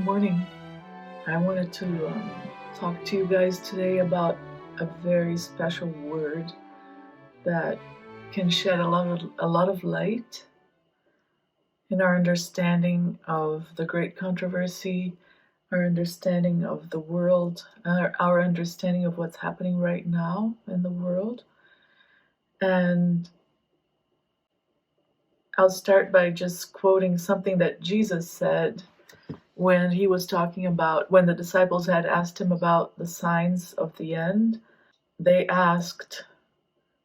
Good morning. I wanted to talk to you guys today about a very special word that can shed a lot of light in our understanding of the great controversy, our understanding of the world, our understanding of what's happening right now in the world. And I'll start by just quoting something that Jesus said when he was talking about, when the disciples had asked him about the signs of the end. They asked,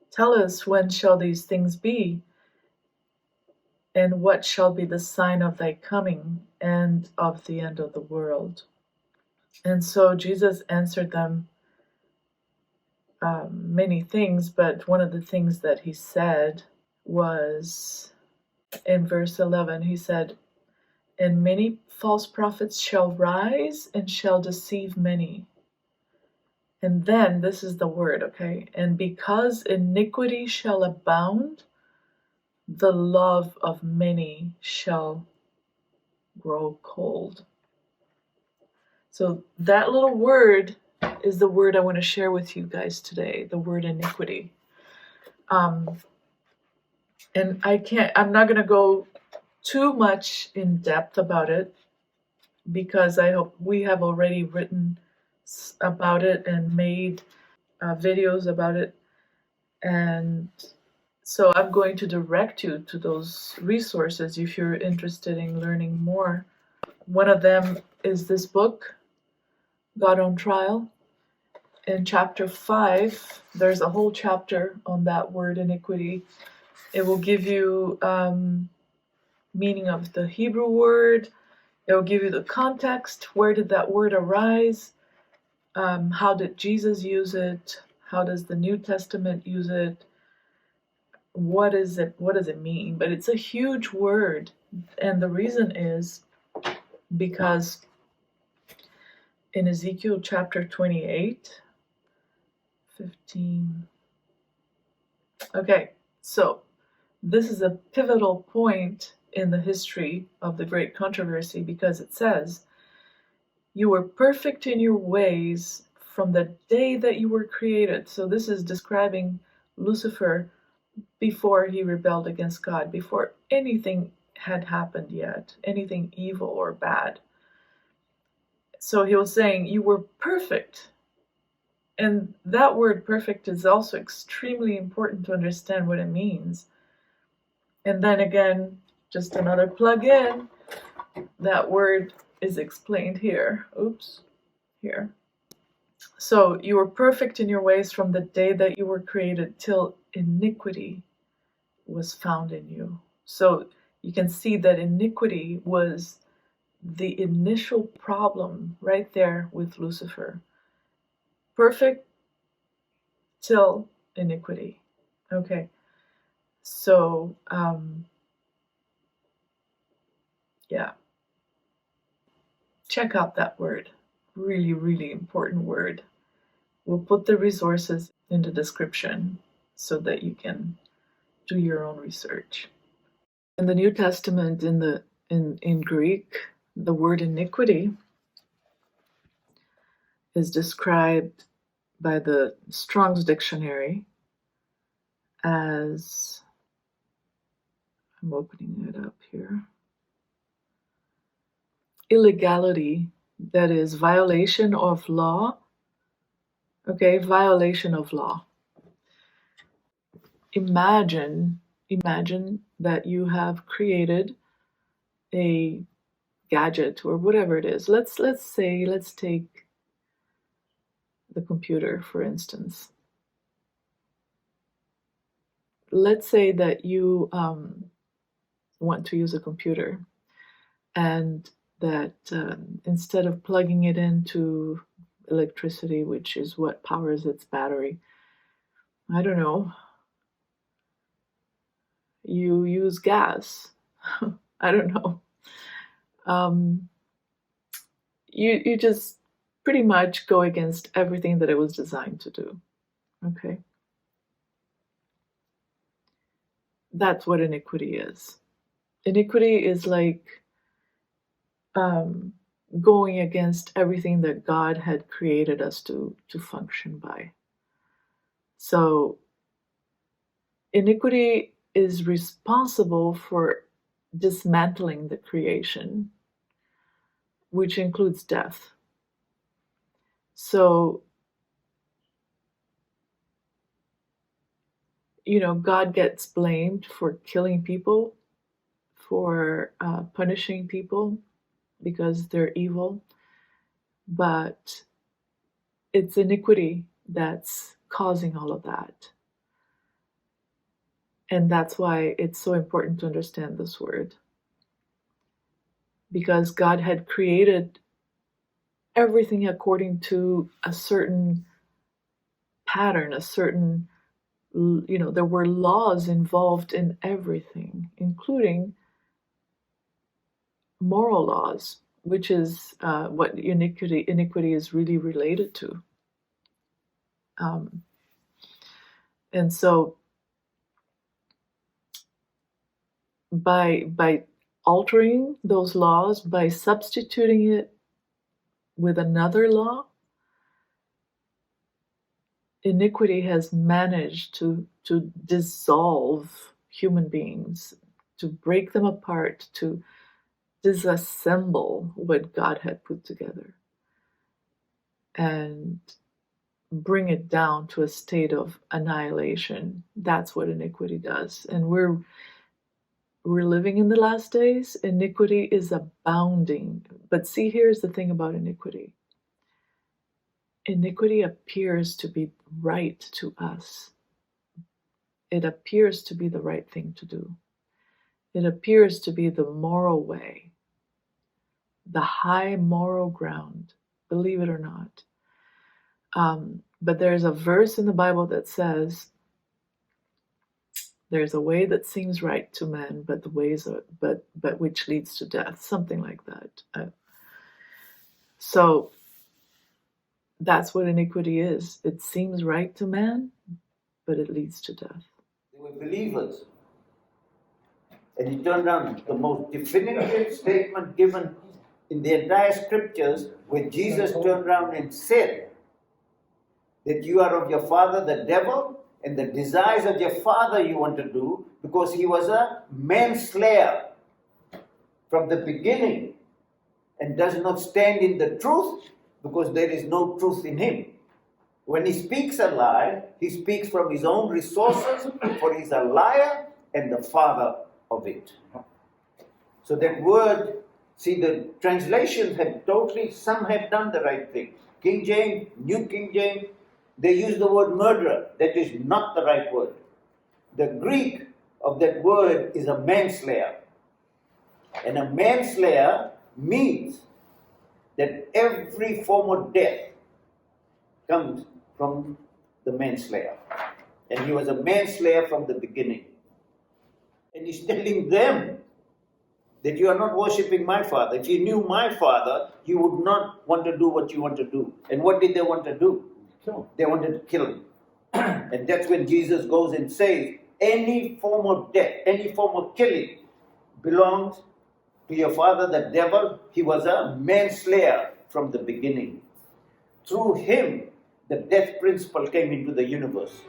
"Tell us, when shall these things be? And what shall be the sign of thy coming and of the end of the world?" And so Jesus answered them many things, but one of the things that he said was in verse 11. He said, "And many false prophets shall rise and shall deceive many." And then this is the word, okay? "And because iniquity shall abound, the love of many shall grow cold." So that little word is the word I want to share with you guys today, the word iniquity. And I'm not going to go too much in depth about it, because I hope we have already written about it and made videos about it. And so I'm going to direct you to those resources if you're interested in learning more. One of them is this book, God on Trial. In chapter 5, there's a whole chapter on that word iniquity. It will give you meaning of the Hebrew word. It will give you the context. Where did that word arise? How did Jesus use it? How does the New Testament use it? What is it? What does it mean? But it's a huge word. And the reason is because in Ezekiel chapter 28, 15. Okay, so this is a pivotal point in the history of the great controversy, because it says, "You were perfect in your ways from the day that you were created." So this is describing Lucifer before he rebelled against God, before anything had happened yet, anything evil or bad. So he was saying, you were perfect. And that word perfect is also extremely important to understand what it means. And then again, just another plug-in, that word is explained here. Oops, here. So you were perfect in your ways from the day that you were created till iniquity was found in you. So you can see that iniquity was the initial problem right there with Lucifer. Perfect till iniquity. Okay, so yeah, check out that word. Really, really important word. We'll put the resources in the description so that you can do your own research. In the New Testament, in Greek, the word iniquity is described by the Strong's Dictionary as, I'm opening it up here, illegality, that is violation of law. Okay, violation of law. Imagine that you have created a gadget or whatever it is. Let's take the computer, for instance. Let's say that you want to use a computer, and that instead of plugging it into electricity, which is what powers its battery, I don't know, you use gas. I don't know. You just pretty much go against everything that it was designed to do. Okay? That's what iniquity is. Iniquity is like going against everything that God had created us to function by. So iniquity is responsible for dismantling the creation, which includes death. So, God gets blamed for killing people, for punishing people because they're evil, but it's iniquity that's causing all of that. And that's why it's so important to understand this word. Because God had created everything according to a certain pattern, a certain, there were laws involved in everything, including moral laws, which is what iniquity is really related to. And so by altering those laws, by substituting it with another law, iniquity has managed to dissolve human beings, to break them apart, to disassemble what God had put together, and bring it down to a state of annihilation. That's what iniquity does. And we're living in the last days. Iniquity is abounding. But see, here's the thing about iniquity. Iniquity appears to be right to us. It appears to be the right thing to do. It appears to be the moral way, the high moral ground, believe it or not. But there's a verse in the Bible that says, "There's a way that seems right to man, but the ways are, but which leads to death," something like that. So that's what iniquity is. It seems right to man, but it leads to death. They were believers. And he turned around, the most definitive statement given in the entire scriptures, where Jesus turned around and said that you are of your father the devil, and the desires of your father you want to do, because he was a manslayer from the beginning and does not stand in the truth, because there is no truth in him. When he speaks a lie, he speaks from his own resources, for he's a liar and the father of it. So that word, see, the translations had totally, some had done the right thing. King James, New King James, they use the word murderer. That is not the right word. The Greek of that word is a manslayer. And a manslayer means that every form of death comes from the manslayer. And he was a manslayer from the beginning. And he's telling them that you are not worshipping my father. If you knew my father, you would not want to do what you want to do. And what did they want to do? They wanted to kill him. And that's when Jesus goes and says, any form of death, any form of killing belongs to your father, the devil. He was a manslayer from the beginning. Through him, the death principle came into the universe.